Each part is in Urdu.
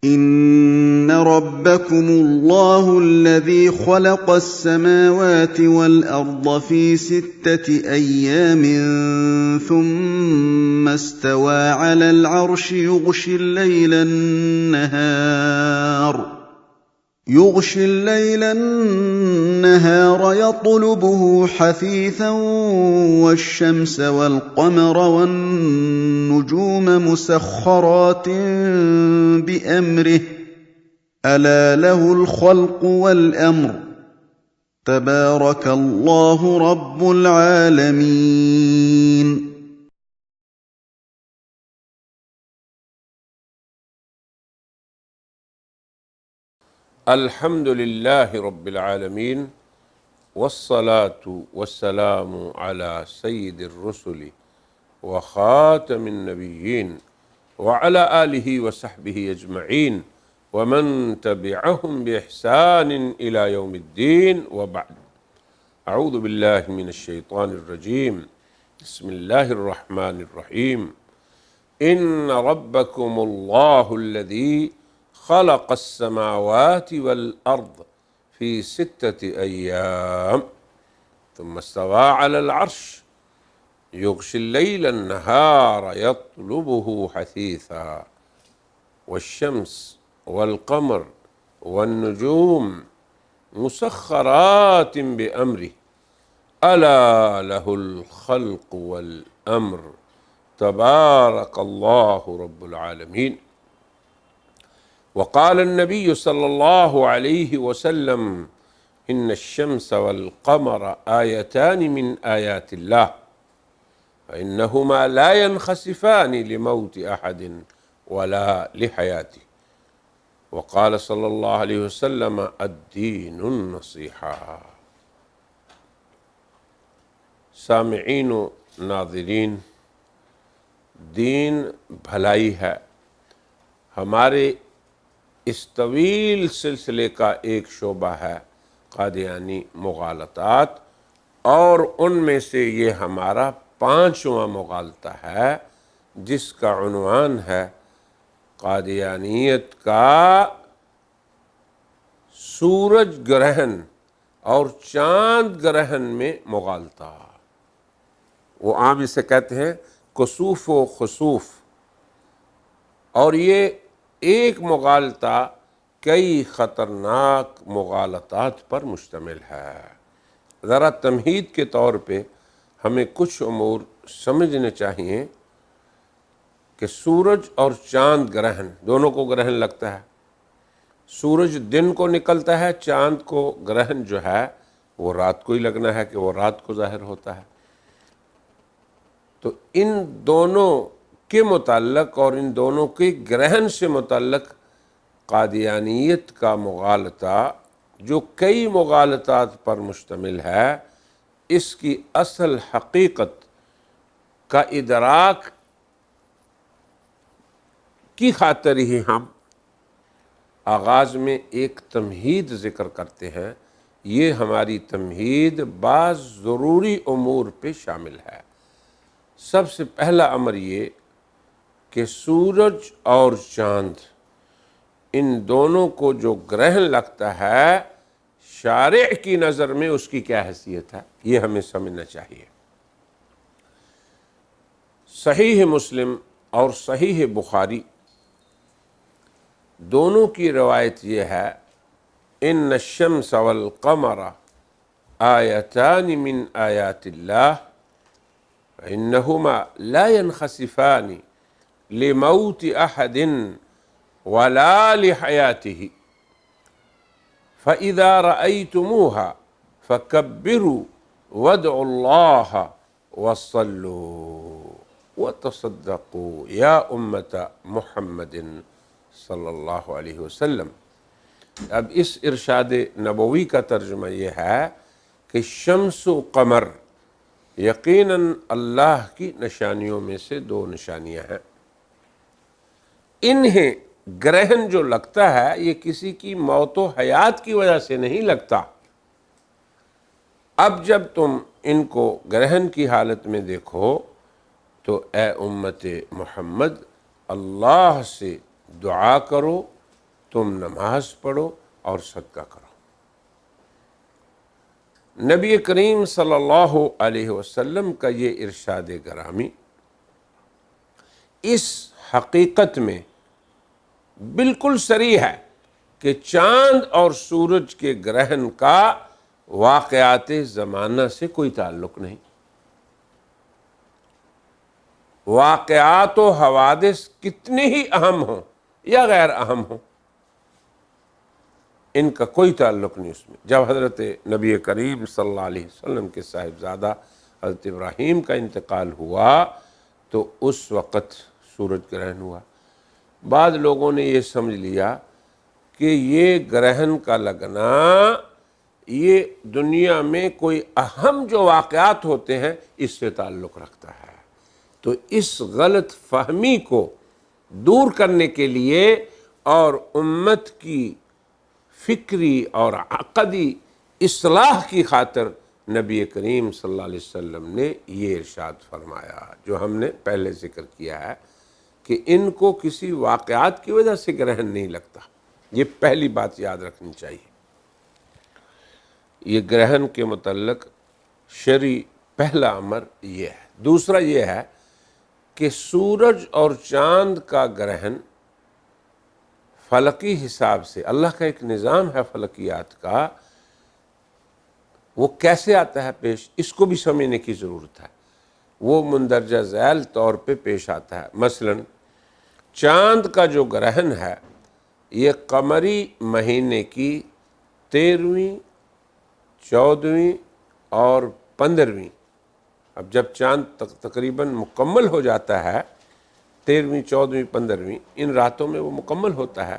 إن ربكم الله الذي خلق السماوات والأرض في 6 أيام ثم استوى على العرش يغشي الليل النهار يطلبه حثيثا والشمس والقمر والنجوم مسخرات بأمره ألا له الخلق والأمر تبارك الله رب العالمين. الحمد لله رب العالمين والصلاة والسلام على سيد الرسل وخاتم النبيين وعلى آله وصحبه أجمعين ومن تبعهم بإحسان إلى يوم الدين وبعد. أعوذ بالله من الشيطان الرجيم. بسم الله الرحمن الرحيم. إن ربكم الله الذي خلق السماوات والأرض في 6 أيام ثم استوى على العرش يغشي الليل النهار يطلبه حثيثا والشمس والقمر والنجوم مسخرات بأمره ألا له الخلق والأمر تبارك الله رب العالمين. وقال النبي صلى الله عليه وسلم إن الشمس والقمر آيتان من آيات الله فإنهما لا ينخسفان لموت أحد ولا لحياته. وقال صلى الله عليه وسلم الدين النصيحة. سامعین و ناظرین، دین بھلائی ہے. ہمارے اس طویل سلسلے کا ایک شعبہ ہے قادیانی مغالطات، اور ان میں سے یہ ہمارا 5واں مغالطہ ہے جس کا عنوان ہے قادیانیت کا سورج گرہن اور چاند گرہن میں مغالطہ. وہ عام اسے کہتے ہیں کسوف و خسوف، اور یہ ایک مغالطہ کئی خطرناک مغالطات پر مشتمل ہے. ذرا تمہید کے طور پہ ہمیں کچھ امور سمجھنے چاہیے کہ سورج اور چاند گرہن، دونوں کو گرہن لگتا ہے. سورج دن کو نکلتا ہے، چاند کو گرہن جو ہے وہ رات کو ہی لگنا ہے کہ وہ رات کو ظاہر ہوتا ہے. تو ان دونوں کے متعلق اور ان دونوں کے گرہن سے متعلق قادیانیت کا مغالطہ جو کئی مغالطات پر مشتمل ہے، اس کی اصل حقیقت کا ادراک کی خاطر ہی ہم آغاز میں ایک تمہید ذکر کرتے ہیں. یہ ہماری تمہید بعض ضروری امور پہ شامل ہے. سب سے پہلا امر یہ کہ سورج اور چاند، ان دونوں کو جو گرہن لگتا ہے، شارع کی نظر میں اس کی کیا حیثیت ہے، یہ ہمیں سمجھنا چاہیے. صحیح مسلم اور صحیح بخاری دونوں کی روایت یہ ہے ان الشمس والقمر آیتان من آیات اللہ فإنهما لا ينخسفان لموت أحد ولا لحياته فإذا رأيتموها فكبروا وادعوا الله وصلوا وتصدقوا يا أمة محمد صلی اللہ علیہ وسلم. اب اس ارشاد نبوی کا ترجمہ یہ ہے کہ شمس و قمر یقیناً اللہ کی نشانیوں میں سے 2 نشانیاں ہیں. انہیں گرہن جو لگتا ہے یہ کسی کی موت و حیات کی وجہ سے نہیں لگتا. اب جب تم ان کو گرہن کی حالت میں دیکھو تو اے امت محمد اللہ سے دعا کرو تم نماز پڑھو اور صدقہ کرو۔ نبی کریم صلی اللہ علیہ وسلم کا یہ ارشاد گرامی اس حقیقت میں بالکل صریح ہے کہ چاند اور سورج کے گرہن کا واقعات زمانہ سے کوئی تعلق نہیں۔ واقعات و حوادث کتنے ہی اہم ہوں یا غیر اہم ہوں، ان کا کوئی تعلق نہیں اس میں۔ جب حضرت نبی کریم صلی اللہ علیہ وسلم کے صاحبزادہ حضرت ابراہیم کا انتقال ہوا تو اس وقت سورج گرہن ہوا۔ بعض لوگوں نے یہ سمجھ لیا کہ یہ گرہن کا لگنا یہ دنیا میں کوئی اہم جو واقعات ہوتے ہیں اس سے تعلق رکھتا ہے۔ تو اس غلط فہمی کو دور کرنے کے لیے اور امت کی فکری اور عقدی اصلاح کی خاطر نبی کریم صلی اللہ علیہ وسلم نے یہ ارشاد فرمایا جو ہم نے پہلے ذکر کیا ہے کہ ان کو کسی واقعات کی وجہ سے گرہن نہیں لگتا۔ یہ پہلی بات یاد رکھنی چاہیے۔ یہ گرہن کے متعلق شرعی پہلا امر یہ ہے۔ دوسرا یہ ہے کہ سورج اور چاند کا گرہن فلکی حساب سے، اللہ کا ایک نظام ہے فلکیات کا، وہ کیسے آتا ہے پیش، اس کو بھی سمجھنے کی ضرورت ہے۔ وہ مندرجہ ذیل طور پہ پیش آتا ہے۔ مثلا چاند کا جو گرہن ہے یہ قمری مہینے کی 13ویں، 14ویں اور 15ویں، اب جب چاند تقریباً مکمل ہو جاتا ہے 13ویں، 14ویں، 15ویں، ان راتوں میں وہ مکمل ہوتا ہے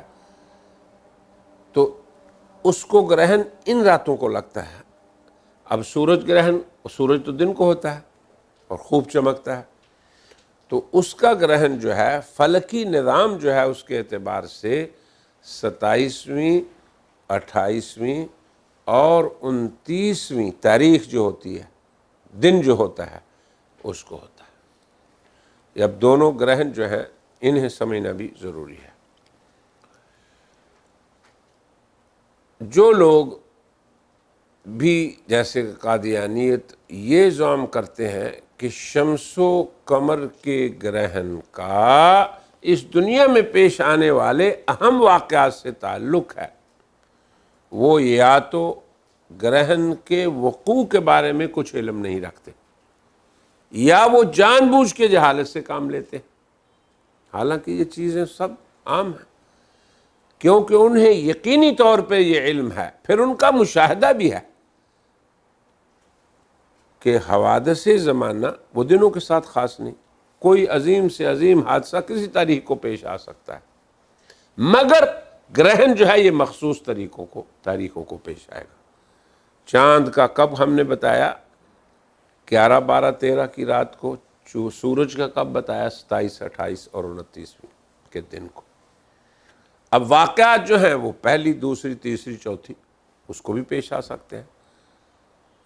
تو اس کو گرہن ان راتوں کو لگتا ہے۔ اب سورج گرہن، سورج تو دن کو ہوتا ہے اور خوب چمکتا ہے، تو اس کا گرہن جو ہے فلکی نظام جو ہے اس کے اعتبار سے 27ویں، 28ویں اور 29ویں تاریخ جو ہوتی ہے، دن جو ہوتا ہے اس کو ہوتا ہے۔ اب دونوں گرہن جو ہیں انہیں سمجھنا بھی ضروری ہے۔ جو لوگ بھی جیسے قادیانیت یہ زعم کرتے ہیں کہ شمس و قمر کے گرہن کا اس دنیا میں پیش آنے والے اہم واقعات سے تعلق ہے، وہ یا تو گرہن کے وقوع کے بارے میں کچھ علم نہیں رکھتے یا وہ جان بوجھ کے جہالت سے کام لیتے ہیں، حالانکہ یہ چیزیں سب عام ہیں، کیونکہ انہیں یقینی طور پہ یہ علم ہے، پھر ان کا مشاہدہ بھی ہے کہ حوادث زمانہ وہ دنوں کے ساتھ خاص نہیں، کوئی عظیم سے عظیم حادثہ کسی تاریخ کو پیش آ سکتا ہے، مگر گرہن جو ہے یہ مخصوص تاریخوں کو پیش آئے گا۔ چاند کا کب ہم نے بتایا 11، 12، 13 کی رات کو، سورج کا کب بتایا 27، 28 اور 29ویں کے دن کو۔ اب واقعات جو ہیں وہ پہلی، دوسری، تیسری، چوتھی اس کو بھی پیش آ سکتے ہیں،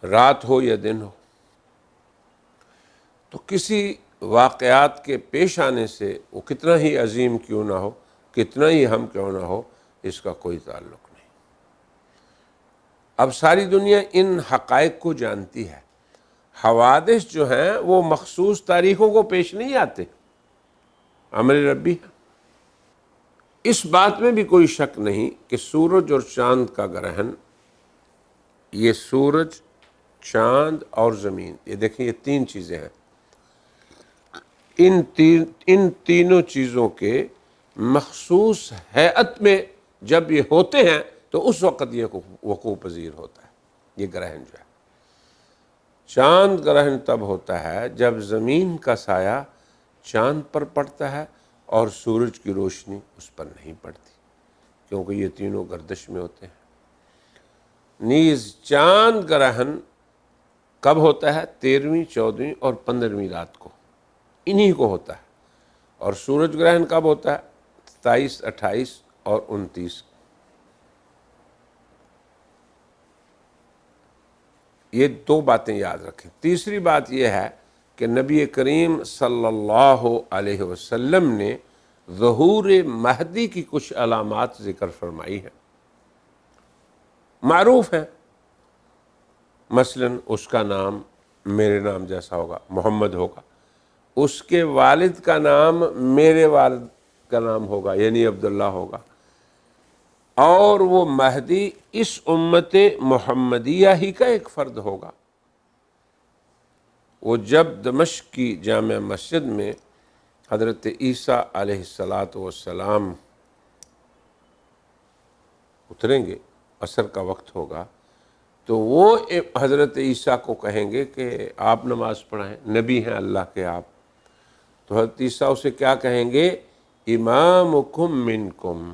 رات ہو یا دن ہو۔ تو کسی واقعات کے پیش آنے سے وہ کتنا ہی عظیم کیوں نہ ہو، کتنا ہی اہم کیوں نہ ہو، اس کا کوئی تعلق نہیں۔ اب ساری دنیا ان حقائق کو جانتی ہے۔ حوادث جو ہیں وہ مخصوص تاریخوں کو پیش نہیں آتے، امر ربی ہے۔ اس بات میں بھی کوئی شک نہیں کہ سورج اور چاند کا گرہن، یہ سورج، چاند اور زمین، یہ دیکھیں یہ 3 چیزیں ہیں، ان تینوں چیزوں کے مخصوص ہیئت میں جب یہ ہوتے ہیں تو اس وقت یہ وقوع پذیر ہوتا ہے۔ یہ گرہن جو ہے، چاند گرہن تب ہوتا ہے جب زمین کا سایہ چاند پر پڑتا ہے اور سورج کی روشنی اس پر نہیں پڑتی، کیونکہ یہ تینوں گردش میں ہوتے ہیں۔ نیز چاند گرہن کب ہوتا ہے 13ویں، 14ویں اور 15ویں رات کو، انہی کو ہوتا ہے، اور سورج گرہن کب ہوتا ہے 27، 28 اور 29۔ یہ 2 باتیں یاد رکھیں۔ تیسری بات یہ ہے کہ نبی کریم صلی اللہ علیہ وسلم نے ظہور مہدی کی کچھ علامات ذکر فرمائی ہیں، معروف ہیں۔ مثلا اس کا نام میرے نام جیسا ہوگا، محمد ہوگا، اس کے والد کا نام میرے والد کا نام ہوگا، یعنی عبداللہ ہوگا، اور وہ مہدی اس امت محمدیہ ہی کا ایک فرد ہوگا۔ وہ جب دمشق کی جامع مسجد میں حضرت عیسیٰ علیہ السلام اتریں گے، عصر کا وقت ہوگا، تو وہ حضرت عیسیٰ کو کہیں گے کہ آپ نماز پڑھائیں، نبی ہیں اللہ کے آپ۔ تو حضرت عیسیٰ اسے کیا کہیں گے؟ امامکم منکم،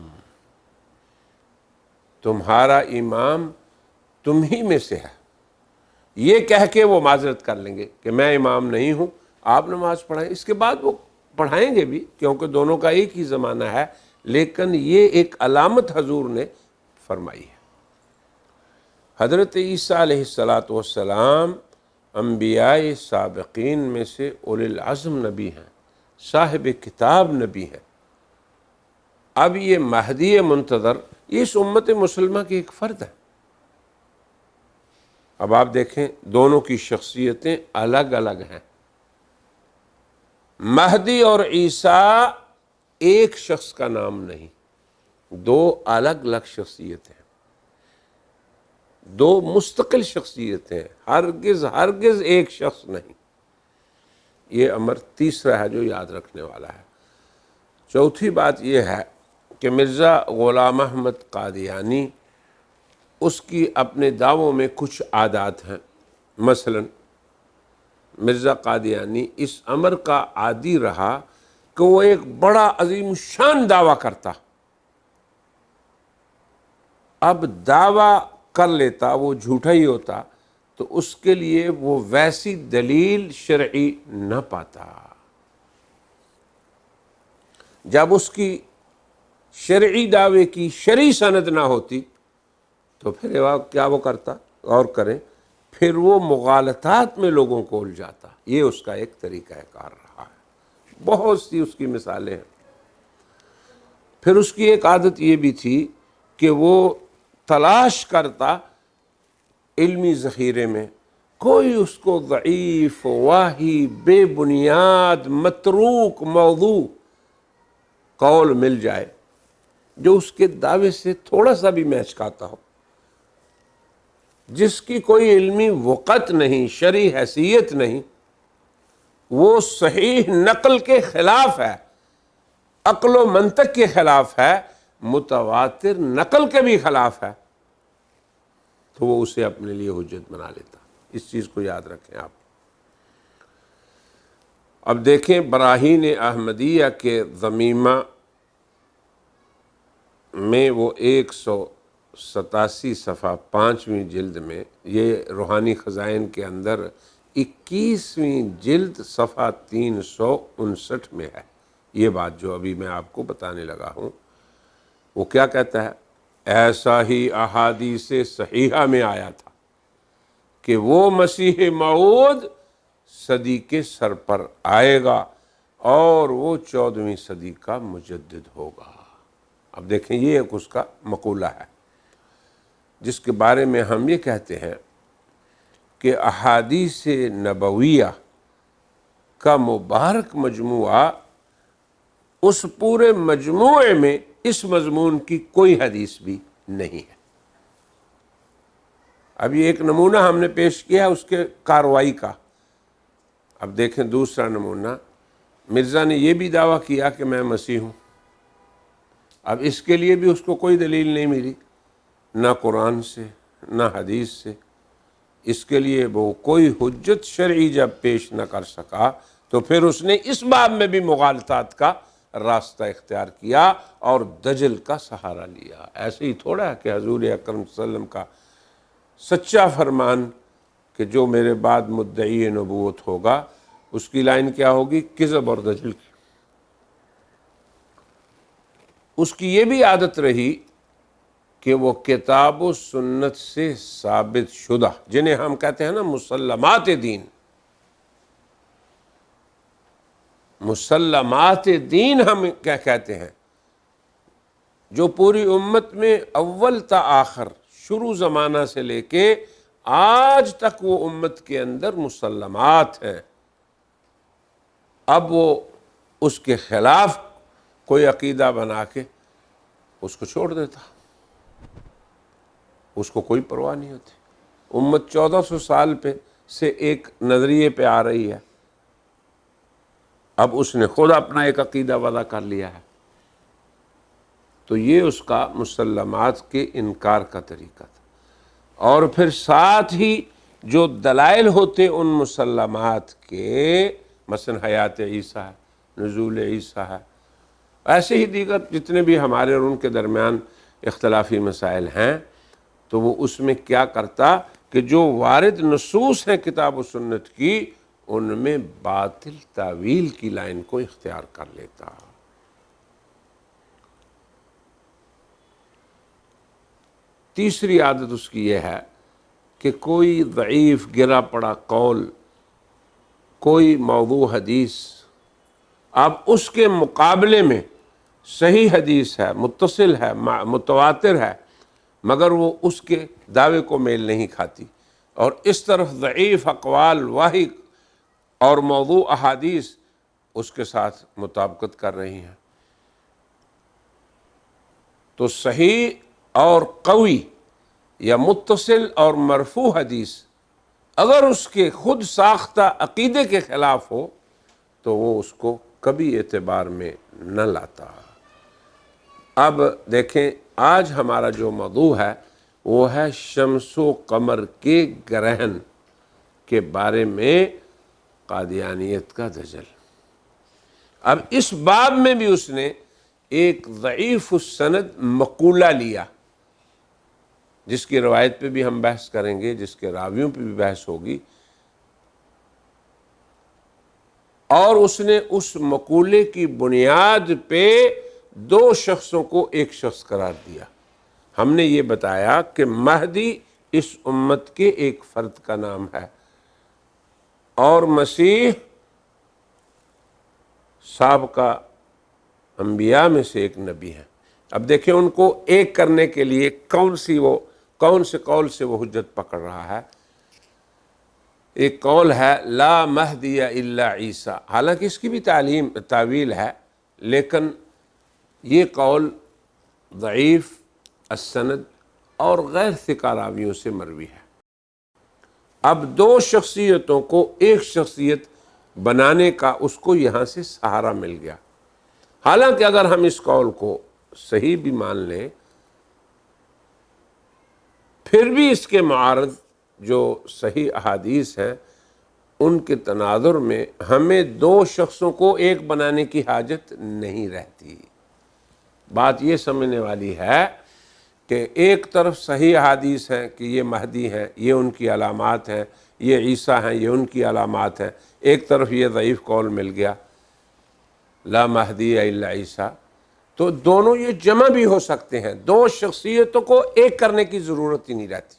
تمہارا امام تم ہی میں سے ہے۔ یہ کہہ کے وہ معذرت کر لیں گے کہ میں امام نہیں ہوں، آپ نماز پڑھائیں۔ اس کے بعد وہ پڑھائیں گے بھی، کیونکہ دونوں کا ایک ہی زمانہ ہے، لیکن یہ ایک علامت حضور نے فرمائی ہے۔ حضرت عیسیٰ علیہ السلام انبیاء سابقین میں سے اولی العزم نبی ہیں، صاحب کتاب نبی ہیں۔ اب یہ مہدی منتظر یہ اس امت مسلمہ کی ایک فرد ہے۔ اب آپ دیکھیں دونوں کی شخصیتیں الگ الگ ہیں۔ مہدی اور عیسیٰ ایک شخص کا نام نہیں، دو الگ الگ شخصیتیں، دو مستقل شخصیتیں، ہرگز ایک شخص نہیں۔ یہ امر تیسرا ہے جو یاد رکھنے والا ہے۔ چوتھی بات یہ ہے کہ مرزا غلام احمد قادیانی، اس کی اپنے دعووں میں کچھ عادات ہیں۔ مثلا مرزا قادیانی اس امر کا عادی رہا کہ وہ ایک بڑا عظیم شان دعویٰ کرتا، اب دعویٰ کر لیتا وہ جھوٹا ہی ہوتا تو اس کے لیے وہ ویسی دلیل شرعی نہ پاتا۔ جب اس کی شرعی دعوے کی شرعی سند نہ ہوتی تو پھر کیا وہ کرتا؟ غور کریں، پھر وہ مغالطات میں لوگوں کو الجھاتا۔ یہ اس کا ایک طریقہ کار رہا ہے، بہت سی اس کی مثالیں ہیں۔ پھر اس کی ایک عادت یہ بھی تھی کہ وہ تلاش کرتا علمی ذخیرے میں کوئی اس کو ضعیف، واہی، بے بنیاد، متروک موضوع قول مل جائے جو اس کے دعوے سے تھوڑا سا بھی میچ کھاتا ہو، جس کی کوئی علمی وقت نہیں، شرعی حیثیت نہیں، وہ صحیح نقل کے خلاف ہے، عقل و منطق کے خلاف ہے، متواتر نقل کے بھی خلاف ہے، تو وہ اسے اپنے لیے حجت بنا لیتا۔ اس چیز کو یاد رکھیں آپ۔ اب دیکھیں براہین احمدیہ کے ضمیمہ میں وہ 187 صفحہ 5ویں جلد میں، یہ روحانی خزائن کے اندر 21ویں جلد صفحہ 359 میں ہے یہ بات جو ابھی میں آپ کو بتانے لگا ہوں۔ وہ کیا کہتا ہے؟ ایسا ہی احادیث صحیحہ میں آیا تھا کہ وہ مسیح موعود صدی کے سر پر آئے گا اور وہ 14ویں صدی کا مجدد ہوگا۔ اب دیکھیں یہ ایک اس کا مقولہ ہے جس کے بارے میں ہم یہ کہتے ہیں کہ احادیث نبویہ کا مبارک مجموعہ، اس پورے مجموعے میں اس مضمون کی کوئی حدیث بھی نہیں ہے۔ اب یہ ایک نمونہ ہم نے پیش کیا اس کے کاروائی کا۔ اب دیکھیں دوسرا نمونہ، مرزا نے یہ بھی دعویٰ کیا کہ میں مسیح ہوں۔ اب اس کے لیے بھی اس کو کوئی دلیل نہیں ملی، نہ قرآن سے نہ حدیث سے۔ اس کے لیے وہ کوئی حجت شرعی جب پیش نہ کر سکا تو پھر اس نے اس باب میں بھی مغالطات کا راستہ اختیار کیا اور دجل کا سہارا لیا۔ ایسے ہی تھوڑا ہے کہ حضور اکرم صلی اللہ علیہ وسلم کا سچا فرمان کہ جو میرے بعد مدعی نبوت ہوگا اس کی لائن کیا ہوگی؟ کذب اور دجل کی۔ اس کی یہ بھی عادت رہی کہ وہ کتاب و سنت سے ثابت شدہ، جنہیں ہم کہتے ہیں نا مسلمات دین، مسلمات دین ہم کیا کہتے ہیں، جو پوری امت میں اول تا آخر شروع زمانہ سے لے کے آج تک وہ امت کے اندر مسلمات ہیں، اب وہ اس کے خلاف کوئی عقیدہ بنا کے اس کو چھوڑ دیتا، اس کو کوئی پرواہ نہیں ہوتی۔ امت 1400 سال پہ سے ایک نظریے پہ آ رہی ہے، اب اس نے خود اپنا ایک عقیدہ وضع کر لیا ہے، تو یہ اس کا مسلمات کے انکار کا طریقہ تھا۔ اور پھر ساتھ ہی جو دلائل ہوتے ان مسلمات کے، مثلا حیات عیسیٰ ہے، نزول عیسیٰ ہے، ایسے ہی دیگر جتنے بھی ہمارے اور ان کے درمیان اختلافی مسائل ہیں، تو وہ اس میں کیا کرتا کہ جو وارد نصوص ہیں کتاب و سنت کی، ان میں باطل تاویل کی لائن کو اختیار کر لیتا۔ تیسری عادت اس کی یہ ہے کہ کوئی ضعیف گرا پڑا قول، کوئی موضوع حدیث، اب اس کے مقابلے میں صحیح حدیث ہے، متصل ہے، متواتر ہے، مگر وہ اس کے دعوے کو میل نہیں کھاتی، اور اس طرف ضعیف اقوال واہی اور موضوع احادیث اس کے ساتھ مطابقت کر رہی ہیں، تو صحیح اور قوی یا متصل اور مرفوع حدیث اگر اس کے خود ساختہ عقیدے کے خلاف ہو تو وہ اس کو کبھی اعتبار میں نہ لاتا۔ اب دیکھیں آج ہمارا جو موضوع ہے وہ ہے شمس و قمر کے گرہن کے بارے میں قادیانیت کا دجل۔ اب اس باب میں بھی اس نے ایک ضعیف السند مقولہ لیا، جس کی روایت پہ بھی ہم بحث کریں گے، جس کے راویوں پہ بھی بحث ہوگی، اور اس نے اس مقولے کی بنیاد پہ دو شخصوں کو ایک شخص قرار دیا۔ ہم نے یہ بتایا کہ مہدی اس امت کے ایک فرد کا نام ہے، اور مسیح سابقہ انبیاء میں سے ایک نبی ہے۔ اب دیکھیں ان کو ایک کرنے کے لیے کون سے قول سے وہ حجت پکڑ رہا ہے۔ ایک قول ہے لا مہدی الا عیسیٰ، حالانکہ اس کی بھی تعویل ہے، لیکن یہ قول ضعیف السند اور غیر ثقہ راویوں سے مروی ہے۔ اب دو شخصیتوں کو ایک شخصیت بنانے کا اس کو یہاں سے سہارا مل گیا۔ حالانکہ اگر ہم اس قول کو صحیح بھی مان لیں، پھر بھی اس کے معارض جو صحیح احادیث ہیں ان کے تناظر میں ہمیں دو شخصوں کو ایک بنانے کی حاجت نہیں رہتی۔ بات یہ سمجھنے والی ہے کہ ایک طرف صحیح احادیث ہیں کہ یہ مہدی ہیں، یہ ان کی علامات ہیں، یہ عیسیٰ ہیں، یہ ان کی علامات ہیں، ایک طرف یہ ضعیف قول مل گیا لا مہدی الا عیسیٰ، تو دونوں یہ جمع بھی ہو سکتے ہیں، دو شخصیتوں کو ایک کرنے کی ضرورت ہی نہیں رہتی۔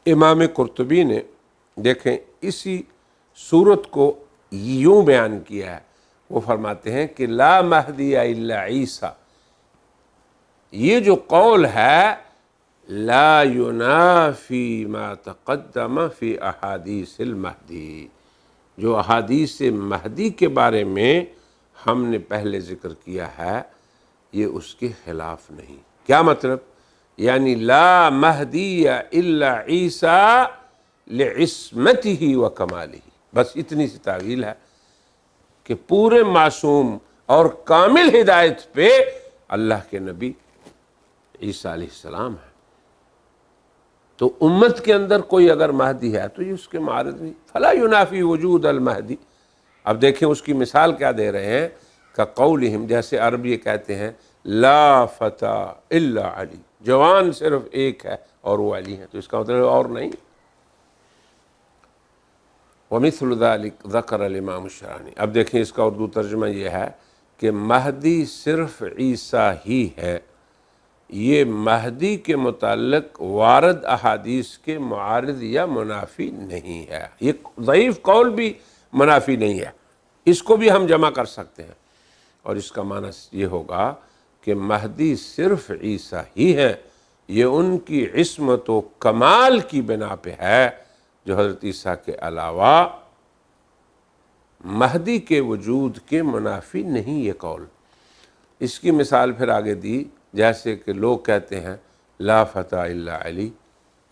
امام قرطبی نے دیکھیں اسی صورت کو یوں بیان کیا ہے، وہ فرماتے ہیں کہ لا مہدی الا عیسیٰ، یہ جو قول ہے لا ینافی ما تقدم فی احادیث المہدی، جو احادیث مہدی کے بارے میں ہم نے پہلے ذکر کیا ہے، یہ اس کے خلاف نہیں۔ کیا مطلب؟ یعنی لا مہدی الا عیسیٰ لعصمتہ و کمالہ، بس اتنی سی تعویل ہے کہ پورے معصوم اور کامل ہدایت پہ اللہ کے نبی عیسیٰ علیہ السلام ہے۔ تو امت کے اندر کوئی اگر مہدی ہے تو یہ اس کے معارض نہیں، فلا ینافی وجود المہدی۔ اب دیکھیں اس کی مثال کیا دے رہے ہیں کہ قولہم، جیسے عرب یہ کہتے ہیں لا فتى الا علی، جوان صرف ایک ہے اور وہ علی ہے، تو اس کا مطلب اور نہیں۔ ومثل ذلك ذکر الامام الشرانی، اب دیکھیں اس کا اردو ترجمہ یہ ہے کہ مہدی صرف عیسیٰ ہی ہے، یہ مہدی کے متعلق وارد احادیث کے معارض یا منافی نہیں ہے، یہ ضعیف قول بھی منافی نہیں ہے، اس کو بھی ہم جمع کر سکتے ہیں، اور اس کا معنی یہ ہوگا کہ مہدی صرف عیسیٰ ہی ہے، یہ ان کی عصمت و کمال کی بنا پہ ہے، جو حضرت عیسیٰ کے علاوہ مہدی کے وجود کے منافی نہیں یہ قول۔ اس کی مثال پھر آگے دی، جیسے کہ لوگ کہتے ہیں لا فتح الا علی،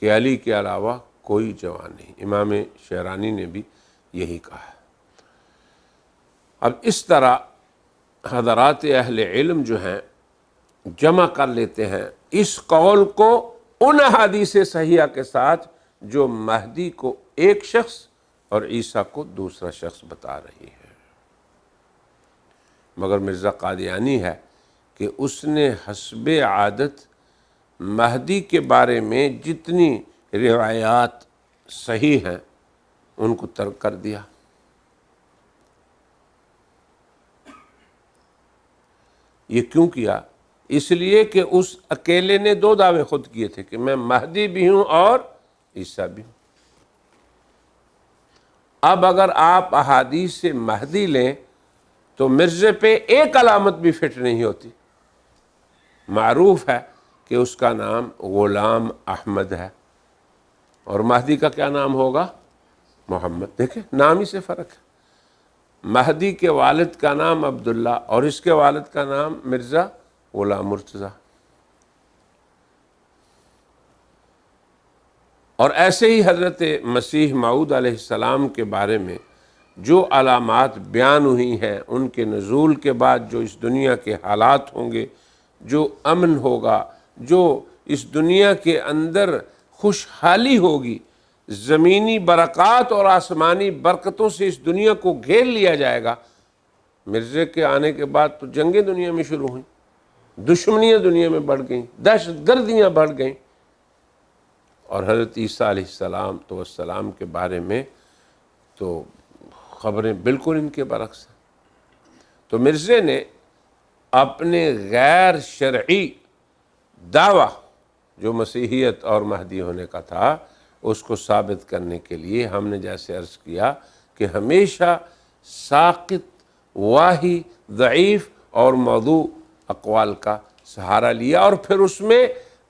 کہ علی کے علاوہ کوئی جوان نہیں۔ امام شعرانی نے بھی یہی کہا ہے۔ اب اس طرح حضرات اہل علم جو ہیں جمع کر لیتے ہیں اس قول کو ان احادیث صحیحہ کے ساتھ جو مہدی کو ایک شخص اور عیسیٰ کو دوسرا شخص بتا رہی ہے۔ مگر مرزا قادیانی ہے کہ اس نے حسب عادت مہدی کے بارے میں جتنی روایات صحیح ہیں ان کو ترک کر دیا۔ یہ کیوں کیا؟ اس لیے کہ اس اکیلے نے دو دعوے خود کیے تھے کہ میں مہدی بھی ہوں اور عیسیٰ بھی ہوں۔ اب اگر آپ احادیث سے مہدی لیں تو مرزے پہ ایک علامت بھی فٹ نہیں ہوتی۔ معروف ہے کہ اس کا نام غلام احمد ہے، اور مہدی کا کیا نام ہوگا؟ محمد۔ دیکھیں نام ہی سے فرق ہے۔ مہدی کے والد کا نام عبداللہ اور اس کے والد کا نام مرزا غلام مرتضیٰ۔ اور ایسے ہی حضرت مسیح موعود علیہ السلام کے بارے میں جو علامات بیان ہوئی ہیں، ان کے نزول کے بعد جو اس دنیا کے حالات ہوں گے، جو امن ہوگا، جو اس دنیا کے اندر خوشحالی ہوگی، زمینی برکات اور آسمانی برکتوں سے اس دنیا کو گھیر لیا جائے گا۔ مرزے کے آنے کے بعد تو جنگیں دنیا میں شروع ہوئیں، دشمنیاں دنیا میں بڑھ گئیں، دہشت گردیاں بڑھ گئیں، اور حضرت عیسیٰ علیہ السلام کے بارے میں تو خبریں بالکل ان کے برعکس ہیں۔ تو مرزے نے اپنے غیر شرعی دعویٰ جو مسیحیت اور مہدی ہونے کا تھا اس کو ثابت کرنے کے لیے ہم نے جیسے عرض کیا کہ ہمیشہ ساقط، واہی، ضعیف اور موضوع اقوال کا سہارا لیا، اور پھر اس میں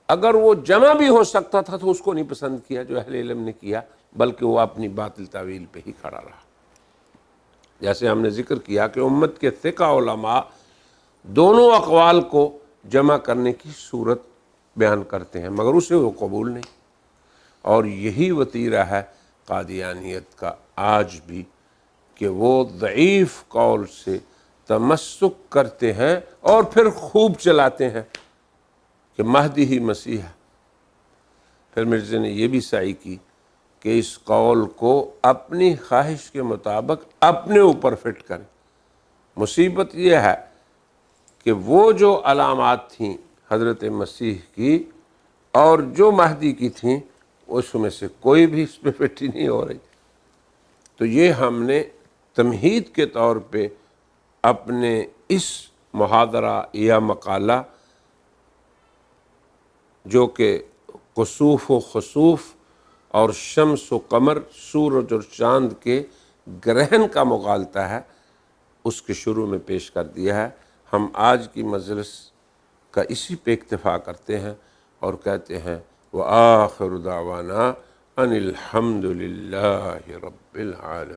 اگر وہ جمع بھی ہو سکتا تھا تو اس کو نہیں پسند کیا جو اہل علم نے کیا، بلکہ وہ اپنی باطل تعویل پہ ہی کھڑا رہا۔ جیسے ہم نے ذکر کیا کہ امت کے ثقہ علماء دونوں اقوال کو جمع کرنے کی صورت بیان کرتے ہیں، مگر اسے وہ قبول نہیں، اور یہی وتیرہ ہے قادیانیت کا آج بھی کہ وہ ضعیف قول سے تمسک کرتے ہیں اور پھر خوب چلاتے ہیں کہ مہدی ہی مسیح ہے۔ پھر مرزے نے یہ بھی سعی کی کہ اس قول کو اپنی خواہش کے مطابق اپنے اوپر فٹ کریں۔ مصیبت یہ ہے کہ وہ جو علامات تھیں حضرت مسیح کی اور جو مہدی کی تھیں اس میں سے کوئی بھی اس پہ فٹ ہی نہیں ہو رہی۔ تو یہ ہم نے تمہید کے طور پہ اپنے اس محاضرہ یا مقالہ جو کہ کسوف و خسوف اور شمس و قمر، سورج اور چاند کے گرہن کا مغالطہ ہے، اس کے شروع میں پیش کر دیا ہے۔ ہم آج کی مجلس کا اسی پہ اکتفا کرتے ہیں اور کہتے ہیں وآخر دعوانا ان الحمد للہ رب العالمین۔